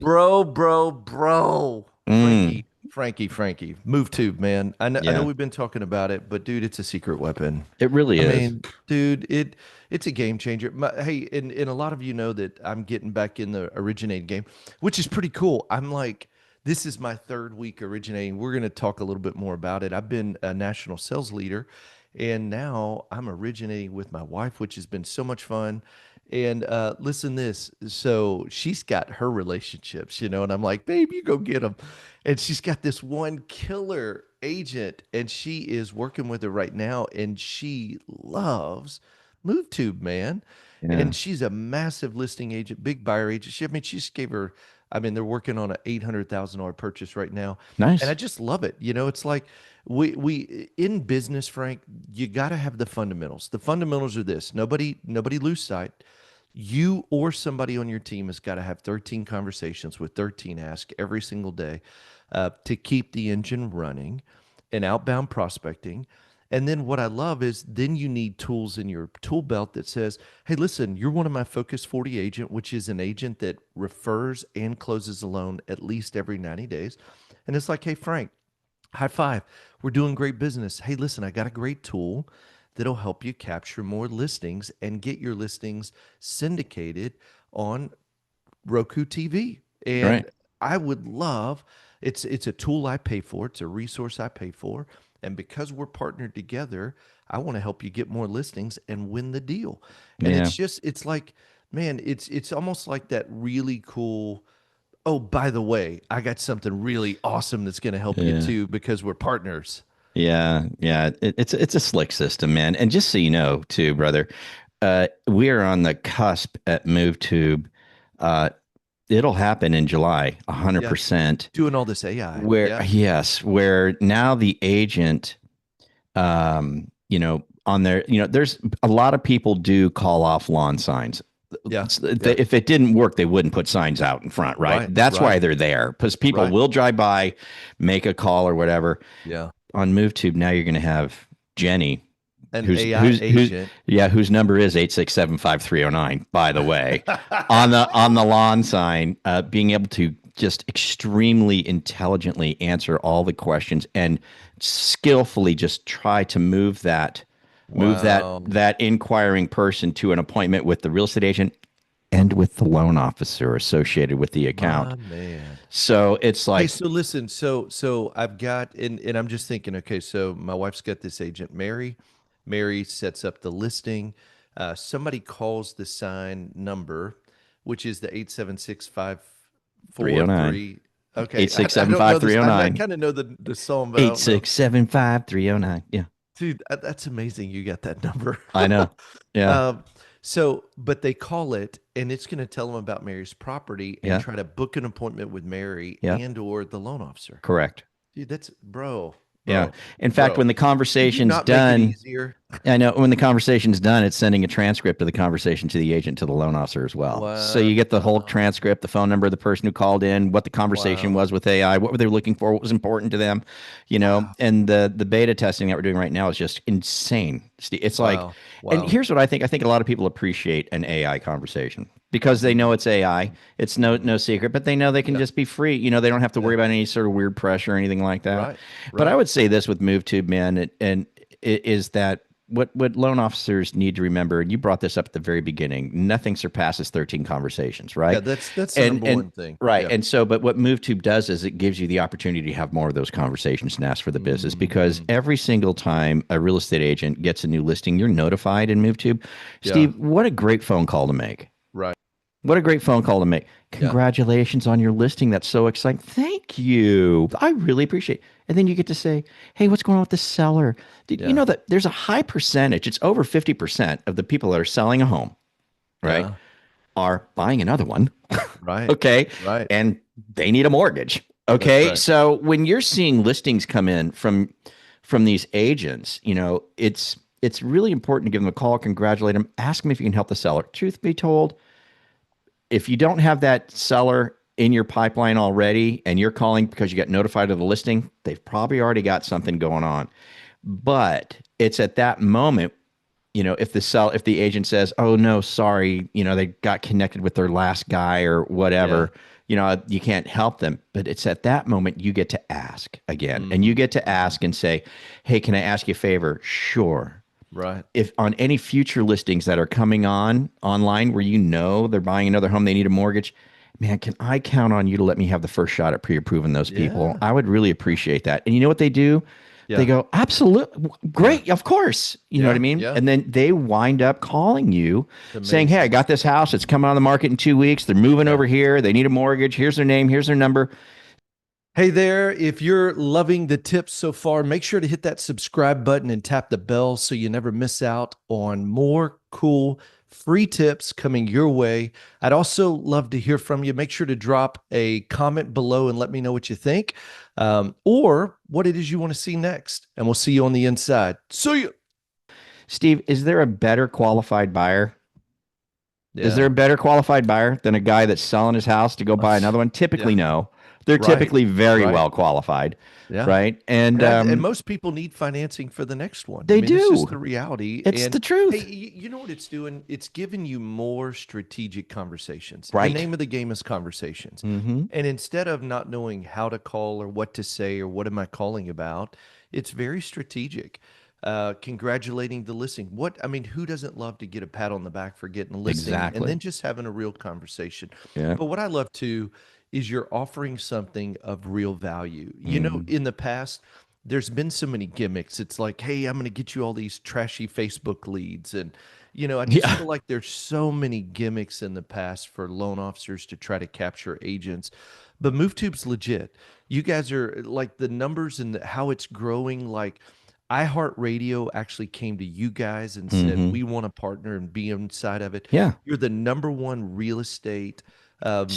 Bro. Mm, Frankie. MoveTube, man. I know yeah, we've been talking about it, but dude, it's a secret weapon. it really I is. mean, dude, it's a game changer. Hey, and a lot of you know that I'm getting back in the originating game, which is pretty cool. I'm like, this is my third week originating. We're going to talk a little bit more about it. I've been a national sales leader, and now I'm originating with my wife, which has been so much fun. And listen this. So she's got her relationships, and I'm like, babe, you go get them. And she's got this one killer agent, and she is working with her right now, and she loves MoveTube, man. Yeah, And she's a massive listing agent, big buyer agent. I mean, she just gave her, I mean, they're working on an $800,000 purchase right now. And I nice. just love it. It's like we in business, Frank, you got to have the fundamentals. The fundamentals are this. Nobody lose sight. You or somebody on your team has got to have 13 conversations with 13 ask every single day to keep the engine running and outbound prospecting. And then what I love is then you need tools in your tool belt that says, hey, listen, you're one of my Focus 40 agent, which is an agent that refers and closes a loan at least every 90 days. And it's like, hey, Frank, high five. We're doing great business. Hey, listen, I got a great tool that'll help you capture more listings and get your listings syndicated on Roku TV. Right. And I would love it's a tool I pay for, it's a resource I pay for, and because we're partnered together, I want to help you get more listings and win the deal. And Yeah. it's like, man, it's almost like that really cool. Oh, by the way, I got something really awesome that's going to help you Yeah. too because we're partners. Yeah. It's a slick system, man. And just so you know, too, brother, we are on the cusp at MoveTube. Uh, it'll happen in July, Yeah, 100%. doing all this AI. Where Yeah, yes, where now the agent, on their, there's a lot of people do call off lawn signs. yeah, yeah. If it didn't work, they wouldn't put signs out in front, right? Right, That's why right, they're there because people right. will drive by, make a call or whatever. Yeah, On MoveTube, now you're going to have Jenny, an who's AI who's who's agent. yeah, whose number is 8675309. By the way, on the lawn sign, being able to just extremely intelligently answer all the questions and skillfully just try to move Wow. that inquiring person to an appointment with the real estate agent and with the loan officer associated with the account. My man. So it's Hey, like, so listen, so I've got and I'm just thinking, okay, so my wife's got this agent, Mary. Mary sets up the listing. Somebody calls the sign number, which is the 309 876-543. Okay, eight six I seven don't know five this. three zero I nine kind of know the song, but I eight don't know. six seven five three zero nine. Yeah, Dude, that's amazing. You got that number. I know. Yeah, Um, so, but they call it, and it's going to tell them about Mary's property and yeah, try to book an appointment with Mary yeah. and or the loan officer. Correct. Dude, that's bro, Yeah. bro, In fact, bro. when the Could you conversation's not make it done, easier? I know when the conversation's done, it's sending a transcript of the conversation to the agent, to the loan officer as well. So Wow, you get the whole transcript, the phone number of the person who called in, what the conversation wow, was with AI, what were they looking for, what was important to them, wow, and the beta testing that we're doing right now is just insane. It's like, wow, and wow. here's what I think. I think a lot of people appreciate an AI conversation because they know Mm, it's AI. mm, It's mm. no secret, but they know they can Yeah, just be free. They don't have to yeah. worry about any sort of weird pressure or anything like that. Right, But I right. would say this with MoveTube, man, and it is that what loan officers need to remember, and you brought this up at the very beginning, nothing surpasses 13 conversations, Yeah, right? that's the And number one thing. right. Yeah. And so, but what MoveTube does is it gives you the opportunity to have more of those conversations and ask for the business because Hmm. every single time a real estate agent gets a new listing, you're notified in MoveTube. Yeah. Steve, what a great phone call to make. Right. What a great phone call to make. Yeah. Congratulations on your listing. That's so exciting. Thank you. I really appreciate it. And then you get to say, hey, what's going on with the seller? Did you Yeah. know that there's a high percentage, it's over 50% of the people that are selling a home, right, Yeah. are buying another one. Right. Okay. Right. And they need a mortgage. That's Okay. right. So when you're seeing listings come in from these agents, it's really important to give them a call, congratulate them, ask them if you can help the seller. Truth be told, if you don't have that seller in your pipeline already and you're calling because you got notified of the listing, they've probably already got something going on. But it's at that moment, if the agent says, "Oh no, sorry," they got connected with their last guy or Yeah. whatever, you can't help them. But it's at that moment you get to ask again, and you Mm, get to ask and say, "Hey, can I ask you a favor?" Sure. right. If on any future listings that are coming on online where they're buying another home, they need a mortgage, man, can I count on you to let me have the first shot at pre-approving those people? Yeah. I would really appreciate that. And you know what they do? They Yeah. go, absolutely, Yeah. great, of course. You know what I Yeah. mean? Yeah. And then they wind up calling you It's saying, hey, I amazing. got this house. It's coming on the market in 2 weeks. They're moving Yeah. over here. They need a mortgage. Here's their name. Here's their number. Hey there, if you're loving the tips so far, make sure to hit that subscribe button and tap the bell so you never miss out on more cool free tips coming your way. I'd also love to hear from you. Make sure to drop a comment below and let me know what you think, or what it is you want to see next. And we'll see you on the inside. See you. Steve, is there a better qualified buyer? Is there Yeah. a better qualified buyer than a guy that's selling his house to go buy another one? Typically, Yeah. no. They're Right. typically very Right. well qualified, Yeah. right? And And most people need financing for the next one. I they mean, it's just do. the reality. It's And the hey, truth. you know what it's doing? It's giving you more strategic conversations. The Right. name of the game is conversations. Mm-hmm. And instead of not knowing how to call or what to say or what am I calling about, it's very strategic. Congratulating the listing. I mean, who doesn't love to get a pat on the back for getting a listing and then Exactly. just having a real conversation? Yeah. But what I love too is you're offering something of real value. Mm. In the past, there's been so many gimmicks. It's like, hey, I'm going to get you all these trashy Facebook leads. And, I just Yeah. feel like there's so many gimmicks in the past for loan officers to try to capture agents. But MoveTube's legit. You guys are like the numbers and how it's growing. Like iHeartRadio actually came to you guys and said, Mm-hmm. we want to partner and be inside of it. Yeah. You're the number one real estate. Um,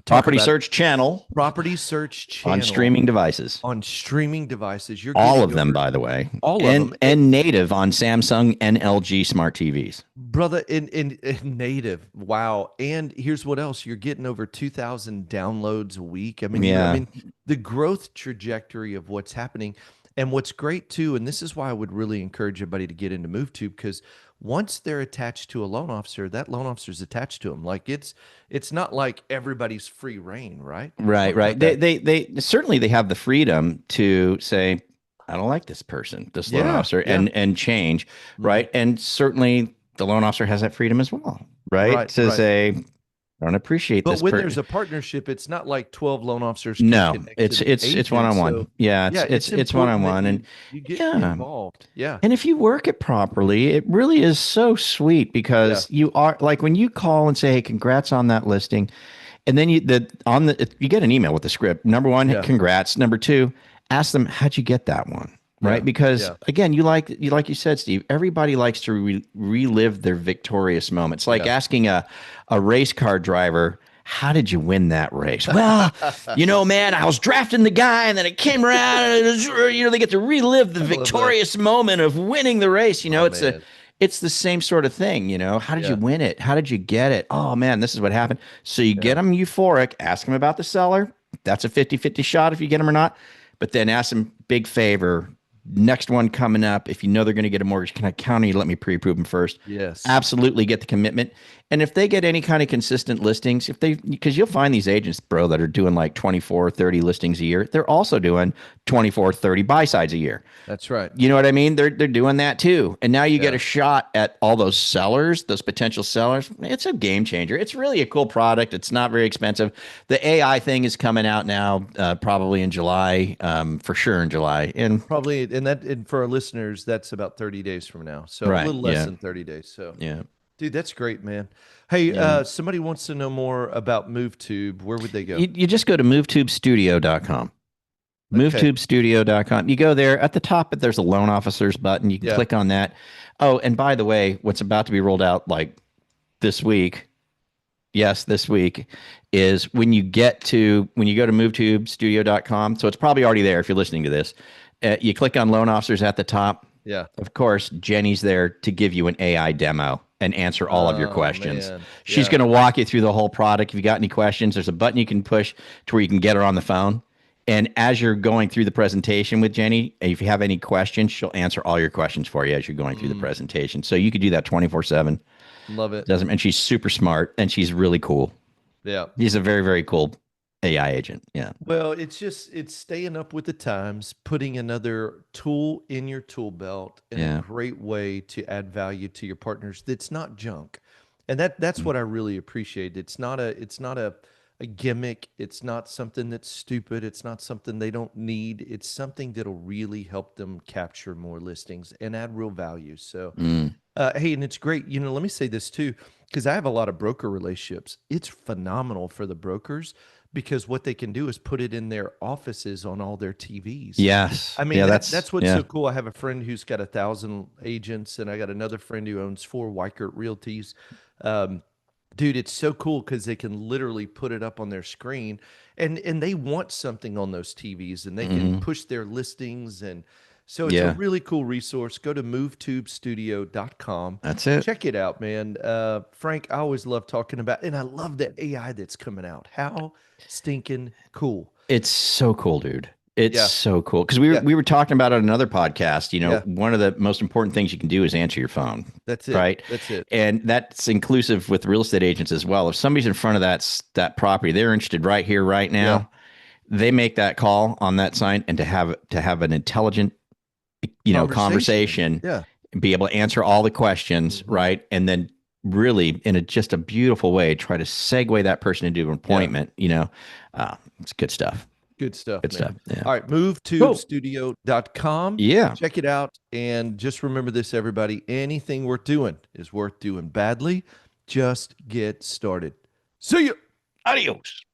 Talk Property about search channel property search on channel streaming devices. on streaming devices. You're All getting of them, over by the way, all of and them. native on Samsung and LG smart TVs. Brother, in native. Wow. And here's what else. You're getting over 2,000 downloads a week. I mean, Yeah. the growth trajectory of what's happening. And what's great too, and this is why I would really encourage everybody to get into MoveTube, because once they're attached to a loan officer, that loan officer's attached to them. Like it's not like everybody's free reign, right? Right, Talk about right. that. They certainly they have the freedom to say, I don't like this person, this loan Yeah, officer, yeah. and change, Mhm. right? And certainly the loan officer has that freedom as well, right? Right, To right. say, I don't appreciate But this when there's person. a partnership, it's not like 12 loan officers can No, connect to it's the it's one agent. on So one. Yeah, yeah, it's it's one on important that one, and you get yeah, involved. Yeah. and if you work it properly, it really is so sweet Yeah. because you are like when you call and say, "Hey, congrats on that listing," and then you get an email with the script. Number one, Yeah. congrats. Number two, ask them how'd you get that one, right? Yeah. Because Yeah. again, like you said, Steve. Everybody likes to relive their victorious moments. Like Yeah. asking a race car driver. How did you win that race? Well, man, I was drafting the guy, and then it came around, and they get to relive the I love that. victorious moment of winning the race. Oh man. It's the same sort of thing. How did you Yeah. win it? How did you get it? Oh man, this is what happened. So you get Yeah. them euphoric, ask them about the seller. That's a 50-50 shot if you get them or not. But then ask them, big favor, next one coming up. If you know they're going to get a mortgage, can I count on you to let me pre-approve them first? Yes. Absolutely get the commitment. And if they get any kind of consistent listings, because you'll find these agents, bro, that are doing like 24, 30 listings a year, they're also doing 24, 30 buy sides a year. That's right. You know what I mean? They're doing that too. And now you get Yeah. a shot at all those sellers, those potential sellers. It's a game changer. It's really a cool product. It's not very expensive. The AI thing is coming out now, probably in July, for sure in July. And Probably, and for our listeners, that's about 30 days from now. So a right, little less yeah, than 30 days. So yeah, dude, that's great, man. Hey, yeah. somebody wants to know more about MoveTube. Where would they go? You just go to movetubestudio.com. Okay. MoveTubestudio.com. You go there at the top, there's a loan officers button. You can Yeah. click on that. Oh, and by the way, what's about to be rolled out like this week, yes, this week, is when you go to movetubestudio.com. So it's probably already there if you're listening to this. You click on loan officers at the top. Yeah. Of course, Jenny's there to give you an AI demo and answer all of your Oh questions. man. She's Yeah. going to walk you through the whole product. If you got any questions, there's a button you can push to where you can get her on the phone. And as you're going through the presentation with Jenny, if you have any questions, she'll answer all your questions for you as you're going through the Mm, presentation. So you could do that 24/7. love it. Doesn't, and she's super smart and she's really cool. Yeah. He's a very, very cool AI agent. Yeah. Well, it's staying up with the times, putting another tool in your tool belt, and a Yeah. great way to add value to your partners that's not junk. And that's Mm. what I really appreciate. It's not a gimmick. It's not something that's stupid. It's not something they don't need. It's something that'll really help them capture more listings and add real value. So Mm. hey, and it's great. Let me say this too, because I have a lot of broker relationships. It's phenomenal for the brokers because what they can do is put it in their offices on all their TVs. Yes. I mean, Yeah. that's what's Yeah. so cool. I have a friend who's got 1,000 agents, and I got another friend who owns 4 Realties. Um, Dude, it's so cool because they can literally put it up on their screen, and they want something on those TVs, and they can Hmm. push their listings. And so it's a Yeah. really cool resource. Go to movetubestudio.com. That's it. Check it out, man. Frank, I always love talking about, and I love the AI that's coming out. How stinking cool. It's so cool, dude. It's Yeah, so cool because we were yeah, we were talking about it on another podcast. yeah. One of the most important things you can do is answer your phone, That's it. right? That's it. And that's inclusive with real estate agents as well. If somebody's in front of that property, they're interested right here, right Yeah. now. They make that call on that sign, and to have an intelligent, Conversation. conversation, Yeah. be able to answer all the questions, Hmm. right, and then really in just a beautiful way try to segue that person into an Yeah. appointment. It's good stuff. Good stuff, Good stuff. man. Yeah. All right, Cool. movetubestudio.com. Yeah. Check it out. And just remember this, everybody. Anything worth doing is worth doing badly. Just get started. See ya. Adios.